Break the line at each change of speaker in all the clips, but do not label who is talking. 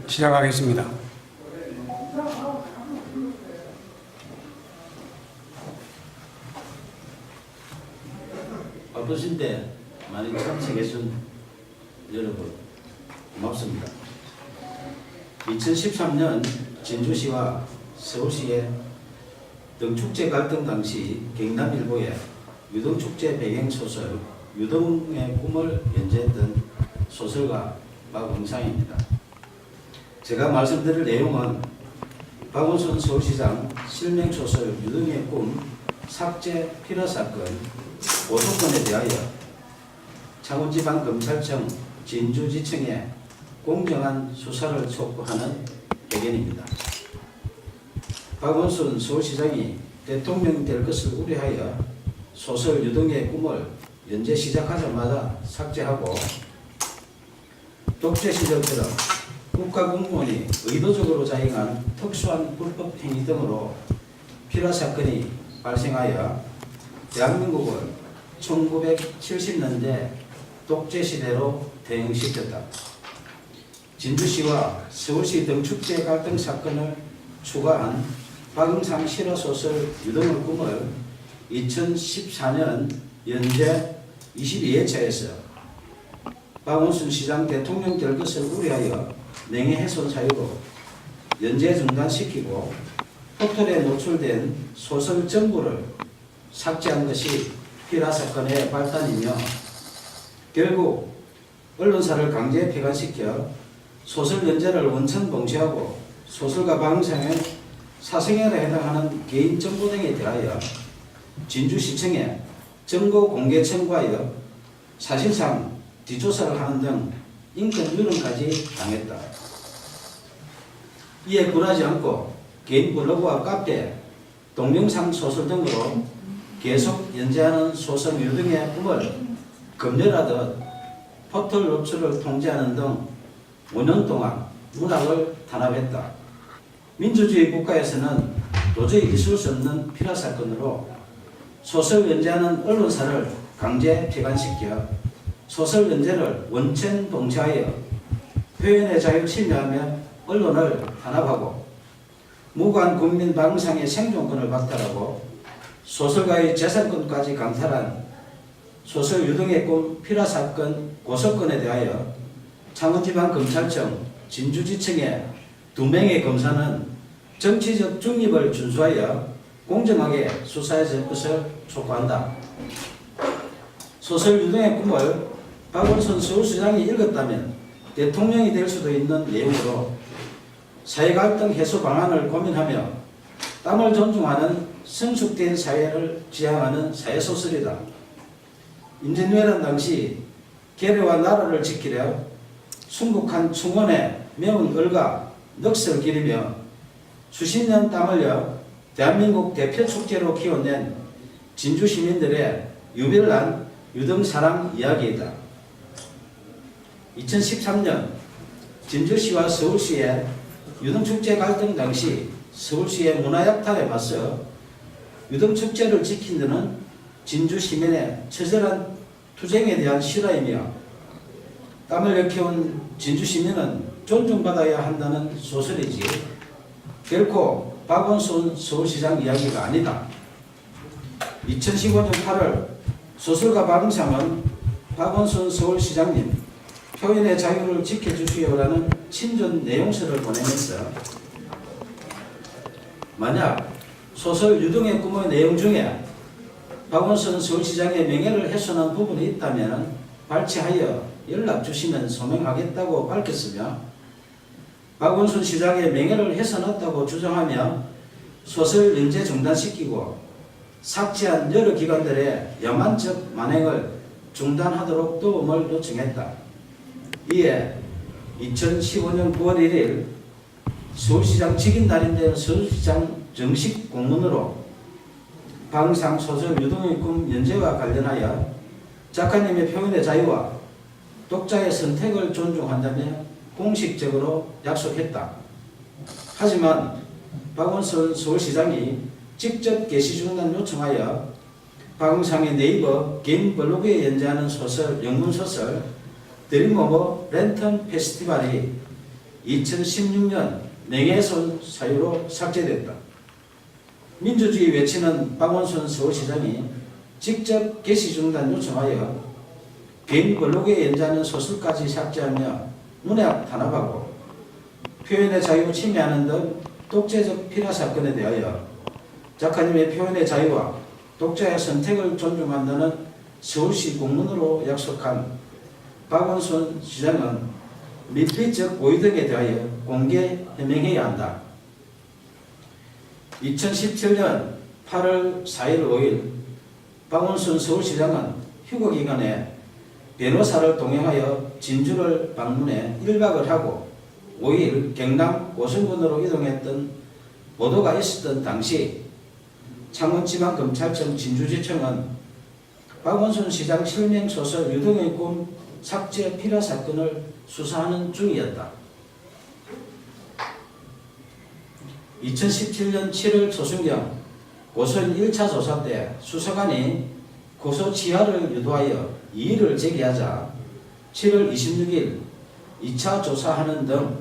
시작하겠습니다.
바쁘신데 많이 참석해준 여러분 고맙습니다. 2013년 진주시와 서울시의 등축제 갈등 당시 경남일보의 유등축제 배경소설 유등의 꿈을 연재했던 소설가 박응상입니다. 제가 말씀드릴 내용은 박원순 서울시장 실명소설 유등의 꿈 삭제 필화 사건 고소건에 대하여 창원지방검찰청 진주지청에 공정한 수사를 촉구하는 의견입니다. 박원순 서울시장이 대통령이 될 것을 우려하여 소설 유등의 꿈을 연재 시작하자마자 삭제하고 독재 시절처럼 국가공무원이 의도적으로 자행한 특수한 불법 행위 등으로 필화 사건이 발생하여 대한민국을 1970년대 독재 시대로 대응시켰다. 진주시와 서울시 등축제 갈등 사건을 추가한 박응상 실화소설 유등의 꿈을 2014년 연재 22회차에서 박원순 시장 대통령 될 것을 우려하여 명예훼손 사유로 연재 중단시키고 포털에 노출된 소설 전부를 삭제한 것이 필화 사건의 발단이며 결국 언론사를 강제 폐간시켜 소설 연재를 원천 봉쇄하고 소설가 박응상의 사생활에 해당하는 개인 정보 등에 대하여 진주시청에 정보 공개 청구하여 사실상 뒷조사를 하는 등 인권 유린까지 당했다. 이에 굴하지 않고 개인 블로그와 카페, 동영상 소설 등으로 계속 연재하는 소설 유등의 꿈을 검열하듯 포털 노출을 통제하는 등 5년 동안 문학을 탄압했다. 민주주의 국가에서는 도저히 있을 수 없는 필화 사건으로 소설 연재하는 언론사를 강제 폐간시켜 소설 연재를 원천 봉쇄하여 표현의 자유를 침해하며 언론을 탄압하고 무고한 국민 박응상의 생존권을 박탈하고 소설가의 재산권까지 강탈한 소설 유등의 꿈 필화 사건 고소건에 대하여 창원지방검찰청 진주지청의 2명의 검사는 정치적 중립을 준수하여 공정하게 수사해 줄 것을 촉구한다. 소설 유등의 꿈을 박원순 서울시장이 읽었다면 대통령이 될 수도 있는 내용으로 사회갈등 해소 방안을 고민하며 땀을 존중하는 성숙된 사회를 지향하는 사회소설이다. 임진왜란 당시 계례와 나라를 지키려 순국한 충원에 매운 얼과 넋을 기리며 수십 년 땀 흘려 대한민국 대표 축제로 키워낸 진주 시민들의 유별난 유등사랑 이야기이다. 2013년 진주시와 서울시의 유등축제 갈등 당시 서울시의 문화약탈에 맞서 유등축제를 지킨 데는 진주 시민의 처절한 투쟁에 대한 실화이며 땀을 일깨운 진주 시민은 존중받아야 한다는 소설이지 결코 박원순 서울시장 이야기가 아니다. 2015년 8월 소설가 박응상은 박원순 서울시장님 표현의 자유를 지켜주시오라는 친전 내용서를 보내면서 만약 소설 유등의 꿈의 내용 중에 박원순 서울시장의 명예를 훼손한 부분이 있다면 발췌하여 연락 주시면 소명하겠다고 밝혔으며 박원순 시장의 명예를 훼손했다고 주장하며 소설 연재 중단시키고 삭제한 여러 기관들의 야만적 만행을 중단하도록 도움을 요청했다. 이에 2015년 9월 1일 서울시장 직인 날인데 서울시장 정식 공문으로 박응상 소설 유등의 꿈 연재와 관련하여 작가님의 표현의 자유와 독자의 선택을 존중한다며 공식적으로 약속했다. 하지만 박원순 서울시장이 직접 게시 중단 요청하여 박응상의 네이버 개인 블로그에 연재하는 소설, 영문소설 드림 오브 랜턴 페스티벌이 2016년 명예훼손 사유로 삭제됐다. 민주주의 외치는 박원순 서울시장이 직접 게시 중단 요청하여 개인 블로그에 연재하는 소설까지 삭제하며 문학 탄압하고 표현의 자유 침해하는 등 독재적 필화 사건에 대하여 작가님의 표현의 자유와 독자의 선택을 존중한다는 서울시 공문으로 약속한 박원순 시장은 밀폐적 고의 등에 대하여 공개 해명해야 한다. 2017년 8월 4일 5일 박원순 서울시장은 휴거 기간에 변호사를 동행하여 진주를 방문해 1박을 하고 5일 경남 고성군으로 이동했던 보도가 있었던 당시 창원지방검찰청 진주지청은 박원순 시장 실명소설 유동의 꿈 삭제 필화 사건을 수사하는 중이었다. 2017년 7월 초순경 고소인 1차 조사 때 수사관이 고소 취하를 유도하여 이의를 제기하자 7월 26일 2차 조사하는 등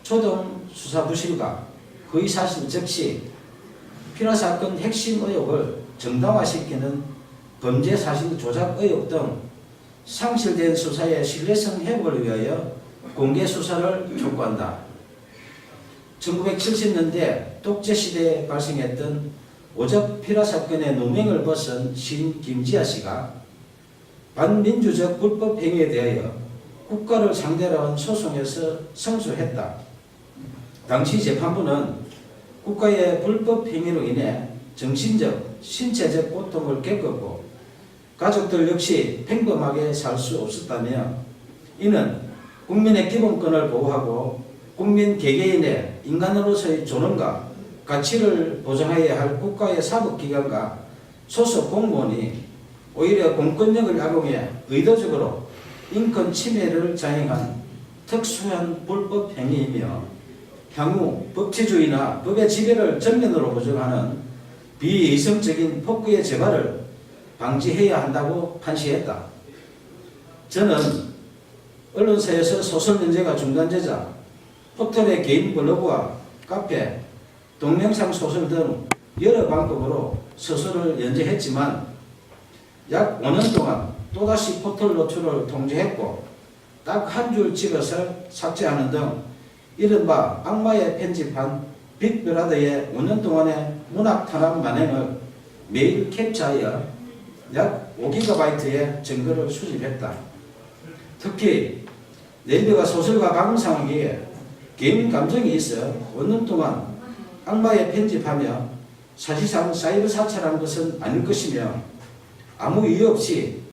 초동 수사 부실과 허위사실 적시, 필화사건 핵심 의혹을 정당화시키는 범죄사실 조작 의혹 등 상실된 수사의 신뢰성 회복을 위하여 공개 수사를 촉구한다. 1970년대 독재시대에 발생했던 오적 필화사건의 누명을 벗은 시인 김지아 씨가 반민주적 불법 행위에 대하여 국가를 상대로 한 소송에서 승소했다. 당시 재판부는 국가의 불법 행위로 인해 정신적, 신체적 고통을 겪었고 가족들 역시 평범하게 살 수 없었다며 이는 국민의 기본권을 보호하고 국민 개개인의 인간으로서의 존엄과 가치를 보장해야 할 국가의 사법기관과 소속 공무원이 오히려 공권력을 악용해 의도적으로 인권 침해를 자행한 특수한 불법 행위이며 향후 법치주의나 법의 지배를 정면으로 부정하는 비이성적인 폭구의 재발을 방지해야 한다고 판시했다. 저는 언론사에서 소설 연재가 중단되자 포털의 개인 블로그와 카페, 동영상 소설 등 여러 방법으로 소설을 연재했지만 약 5년 동안 또다시 포털 노출을 통제했고 딱 한 줄 찍어서 삭제하는 등 이른바 악마의 편집한 빅브라더의 5년 동안의 문학 탄압 만행을 매일 캡처하여 약 5GB의 증거를 수집했다. 특히 내비가 소설가 박은상에게 개인 감정이 있어 5년 동안 악마의 편집하며 사실상 사이버 사찰한 것은 아닐 것이며 아무 이유 없이